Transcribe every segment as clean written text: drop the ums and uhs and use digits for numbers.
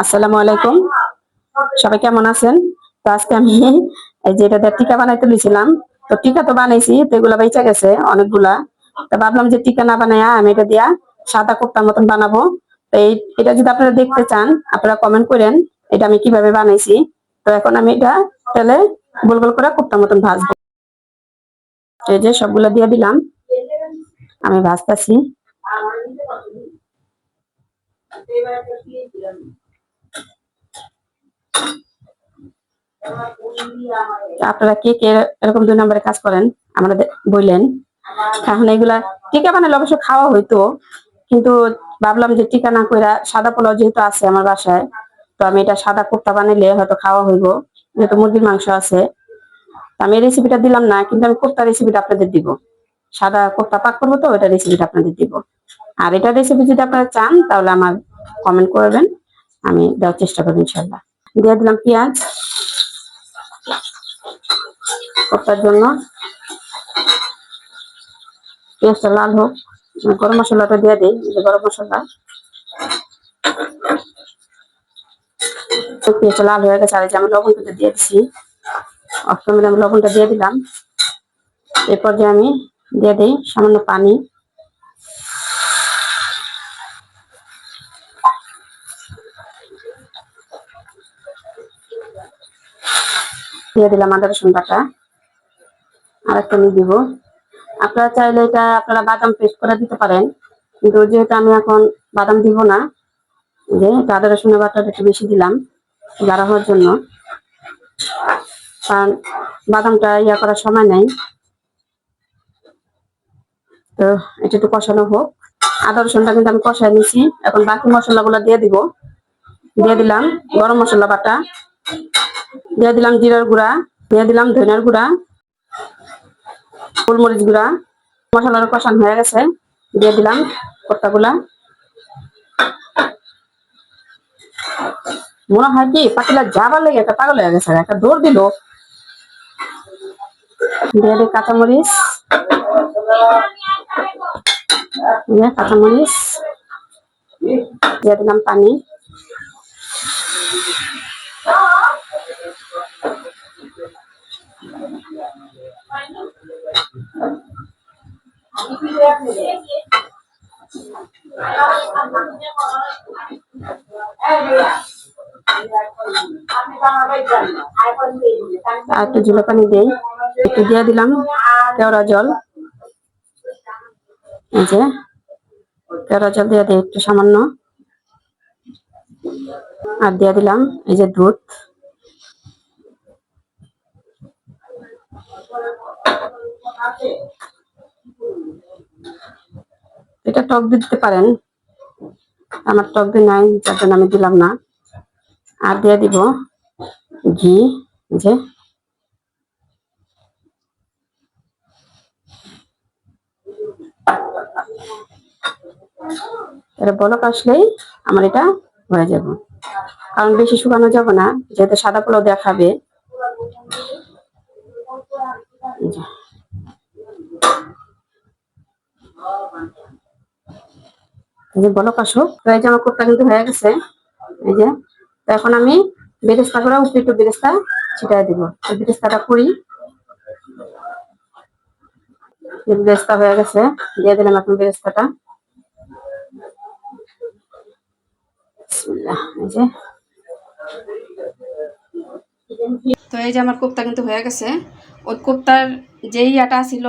আসসালামু আলাইকুম, সবাই কেমন আছেন? তো আজকে আমি এই যে এটা টিকা বানাইতে দিয়েছিলাম। তো টিকা তো বানাইছি, তো এগুলা বেঁচে গেছে অনেকগুলা। তো ভাবলাম যে টিকা না বানায়া আমি এটা দিয়া সাদা কোফতার মতন বানাবো। তো এটা যদি আপনারা দেখতে চান, আপনারা কমেন্ট করেন এটা আমি কিভাবে বানাইছি। তো এখন আমি এটা তেলে গোল গোল করে কোফতার মতন ভাজবো। এই যে সবগুলা দিয়ে দিলাম, আমি ভাজতেছি। আপনারা কে কে এরকম 2 নম্বরে কাজ করেন আমাদের বললেন। এখন এগুলা টিকা বানালে অবশ্য খাওয়া হইতো, কিন্তু ভাবলাম যে টিকা না কইরা সাদা পোলাও যেহেতু আছে আমার বাসায়, তো আমি এটা সাদা কোফতা বানাইলে হয়তো খাওয়া হইব, যেহেতু মুরগির মাংস আছে। আমি এই রেসিপিটা দিলাম না, কিন্তু আমি কোফতা রেসিপিটা আপনাদের দিব। সাদা কোফতা পাক করবো, তো এটা রেসিপিটা আপনাদের দিব। আর এটা রেসিপি যদি আপনারা চান তাহলে আমার কমেন্ট করবেন, আমি দেওয়ার চেষ্টা করবো ইনশাল্লাহ। দিয়ে দিলাম পেঁয়াজ কোফতার জন্য। পেঁয়াজটা লাল হোক, গরম মশলাটা দিয়ে দিই। গরম মশলা পেঁয়াজটা লাল হয়ে গেছে, আর আমি লবণটা দিয়ে দিচ্ছি। অষ্টমীর আমি লবণটা দিয়ে দিলাম। এরপর যে আমি দিয়ে দিই সামান্য পানি। দিয়ে দিলাম আদা রসুন বাটা, আর একটা আমি দিব। আপনারা চাইলে এটা আপনারা বাদাম পেস্ট করে দিতে পারেন, কিন্তু যেহেতু আমি এখন বাদাম দিব না, যে আদা রসুনের বাটাটা একটু বেশি দিলাম গাঢ় হওয়ার জন্য, কারণ বাদামটা ইয়া করার সময় নাই। তো এটা একটু কষানো হোক। আদা রসুনটা কিন্তু আমি কষাই নিয়েছি, এখন বাকি মশলাগুলো দিয়ে দিব। দিয়ে দিলাম গরম মশলা বাটা, দিয়ে দিলাম জিরার গুঁড়া, দিয়ে দিলাম ধনিয়ার গুঁড়া, গোলমরিচ গুঁড়া। মশলার কষানো হয়ে গেছে, দিয়ে দিলাম কোফতাগুলা। মনে হয় কি পাতিলা যাবার লেগে একটা পাগল হয়ে গেছে, একটা দৌড় দিল। দিয়ে দিই কাঁচামরিচ, কাঁচামরিচ দিয়ে দিলাম পানি। আর একটু ঝুলো পানি দেই, একটু দিয়ে দিলাম কেওড়া জল। এই যে কেওড়া জল দিয়ে দিই একটু সামান্য, আর দিয়ে দিলাম এই যে দুধ। এটা টক দিতে পারেন, আমার টক দিয়ে নাই, যার জন্য আমি দিলাম না। আর দিয়ে দিব ঘি। যে এটা বলক আসলেই আমার এটা হয়ে যাবে, কারণ বেশি শুকানো যাবে না, যেহেতু সাদা পোলাও দেখাবে। এই যে বলক আসুক। তো এই যে আমার কোফতা কিন্তু হয়ে গেছে। এই যে তো এখন আমি বেরেস্তা করে উপরে একটু বেরেস্তা ছিটাই দিব। বেরেস্তাটা করি, বেরেস্তা হয়ে গেছে, দিয়ে দিলাম এখন বেরেস্তাটা। এই যে তো এই যে আমার কোফতা কিন্তু হয়ে গেছে। ওই কোফতার যেই আটা ছিল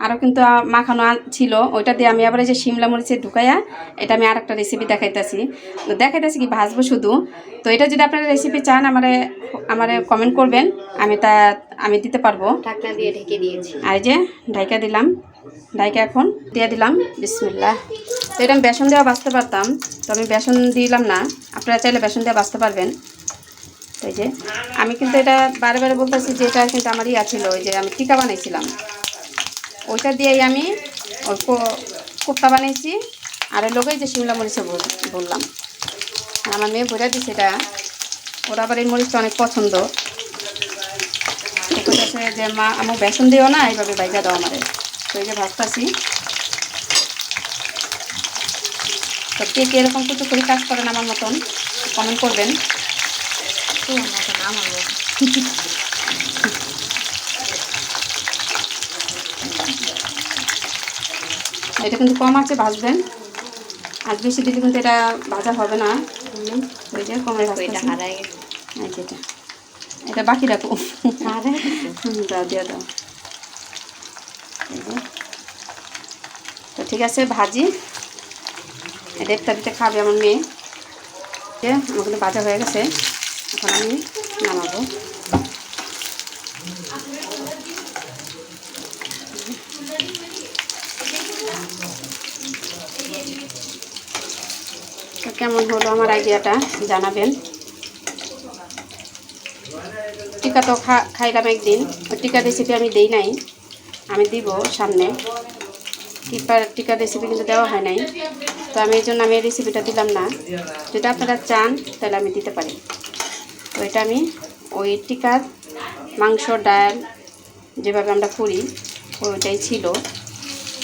আরও কিন্তু মাখানো ছিল, ওইটা দিয়ে আমি আবার এই যে শিমলা মরিচে ঢুকাইয়া এটা আমি আর একটা রেসিপি দেখাইতেছি। তো দেখাইতেছি কি ভাজবো শুধু। তো এটা যদি আপনারা রেসিপি চান আমারে কমেন্ট করবেন, আমি দিতে পারবো। ঢাকনা দিয়ে ঢেকে দিয়েছি। আর যে ঢাইকা দিলাম, ঢাইকা এখন দিয়ে দিলাম বিসমিল্লাহ। তো এটা আমি বেসন দেওয়া বাছতে পারতাম, তো আমি বেসন দিলাম না। আপনারা চাইলে বেসন দেওয়া বাছতে পারবেন। এই যে আমি কিন্তু এটা বারে বারে বলতেছি যে এটা কিন্তু আমারই ছিল, ওই যে আমি টিকা বানাইছিলাম ওইটা দিয়েই আমি ওই কোফতা বানাইছি। আর ওই লোকেই যে শিমলা মরিচে বললাম, আমার মেয়ে ভরে দিচ্ছে এটা, ওরা আবার এই মরিচটা অনেক পছন্দ। বলতেছে যে মা আমার বেসন দিও না, এইভাবে বাইজা দাও আমাদের। তো এই যে ভাজতাছি। তো কে কে এরকম কিছু করে কাজ করেন আমার মতন কমেন্ট করবেন। এটা কিন্তু কম আছে ভাজবেন, আর বেশি দিলে কিন্তু এটা ভাজা হবে না। ওই যে কমে ভাজতেছি, এটা বাকি রাখো, দাও দিয়ে দাও। তো ঠিক আছে ভাজি, এটা ইফতারিতে খাবে আমার মেয়ে। আমার কিন্তু ভাজা হয়ে গেছে, এখন আমি নামাবো। তো কেমন হলো আমার আইডিয়াটা জানাবেন। টিকা তো খাইলাম একদিন, টিকা রেসিপি আমি দেই নাই, আমি দিব সামনে। টিকার রেসিপি কিন্তু দেওয়া হয় নাই, তো আমি এই জন্য আমি এই রেসিপিটা দিলাম না। যদি আপনারা চান তাহলে আমি দিতে পারি। তো এটা আমি ওই টিকার মাংস ডাল যেভাবে আমরা করি ওইটাই ছিল,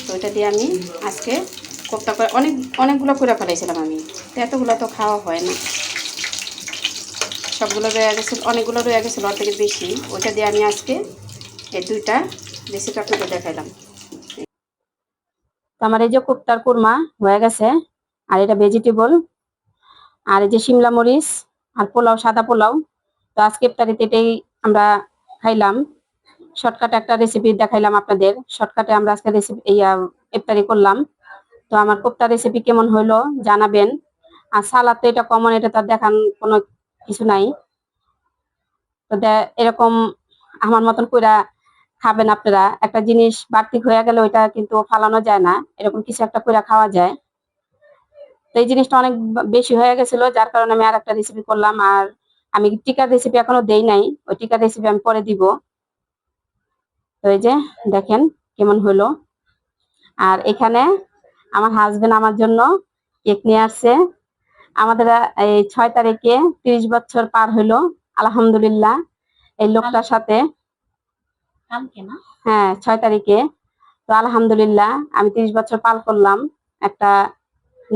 তো ওইটা দিয়ে আমি আজকে কোপ্তা করে অনেকগুলো করে ফেলাইছিলাম আমি। তো এতগুলো তো খাওয়া হয় না, সবগুলো রয়ে গেছিলো, অনেকগুলো রয়ে গেছিলো অর্ধেকের বেশি। ওইটা দিয়ে আমি আজকে এই দুইটা রেসিপি আপনাকে দেখাইলাম। তো আমার এই যে কোপ্তার কুরমা হয়ে গেছে, আর এটা ভেজিটেবল, আর এই যে শিমলা মরিচ আর পোলাও, সাদা পোলাও। তো আজকে ইফতারিতে এটাই আমরা খাইলাম। শর্টকাটে একটা রেসিপি দেখাইলাম আপনাদের, শর্টকাটে আমরা আজকে রেসিপি ইফতারি করলাম। তো আমার কোপ্তা রেসিপি কেমন হইলো জানাবেন। আর সালাদ তো এটা কমন, এটা তো দেখান কোনো কিছু নাই। তো এরকম আমার মতন কইরা খাবেন আপনারা। একটা জিনিস বাড়তি হয়ে গেলে ওইটা কিন্তু ফালানো যায় না, এরকম কিছু একটা কইরা খাওয়া যায়। তো এই জিনিসটা অনেক বেশি হয়ে গেছিল, যার কারণে আমি আর একটা রেসিপি করলাম। আর আমি টিকার রেসিপি এখনো দেই নাই, ওই টিকার রেসিপি আমি পরে দিব। তো এই যে দেখেন কেমন হলো। আর এখানে আমার হাজবেন্ড আমার জন্য কেক নিয়ে আসছে। আমাদের এই 6 তারিখে 30 বছর পার হইলো আলহামদুলিল্লাহ এই লোকটার সাথে। হ্যাঁ 6 তারিখে। তো আলহামদুলিল্লাহ আমি 30 বছর পার করলাম, একটা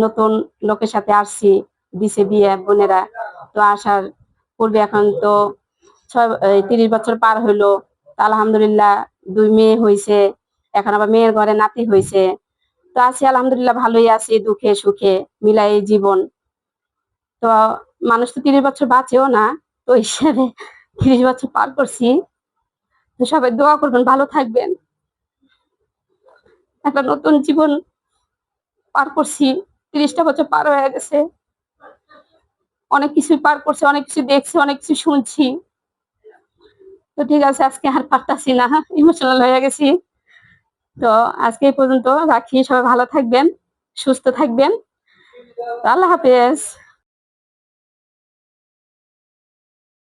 নতুন লোকের সাথে আসছি, দিছে বিয়ে বোনেরা। তো আসার পূর্বে এখন তো 30 বছর পার হইলো। আলহামদুলিল্লাহ 2 মেয়ে হয়েছে, এখন আবার মেয়ের ঘরে নাতি হয়েছে। তো আছি আলহামদুলিল্লাহ, ভালোই আছি, দুঃখে সুখে মিলাই জীবন। তো মানুষ তো 30 বছর বাঁচেও না, তো হিসাবে 30 বছর পার করছি। তো সবাই দোয়া করবেন, ভালো থাকবেন। একটা নতুন জীবন পার করছি, 30টা বছর পার হয়ে গেছে। অনেক কিছু পার করছে, অনেক কিছু দেখছি, অনেক কিছু শুনছি। তো ঠিক আছে, আজকে আর পারতাছি না, ইমোশনাল হয়ে গেছি। তো আজকে এই পর্যন্ত রাখি, সবাই ভালো থাকবেন, সুস্থ থাকবেন। আল্লাহ হাফেজ।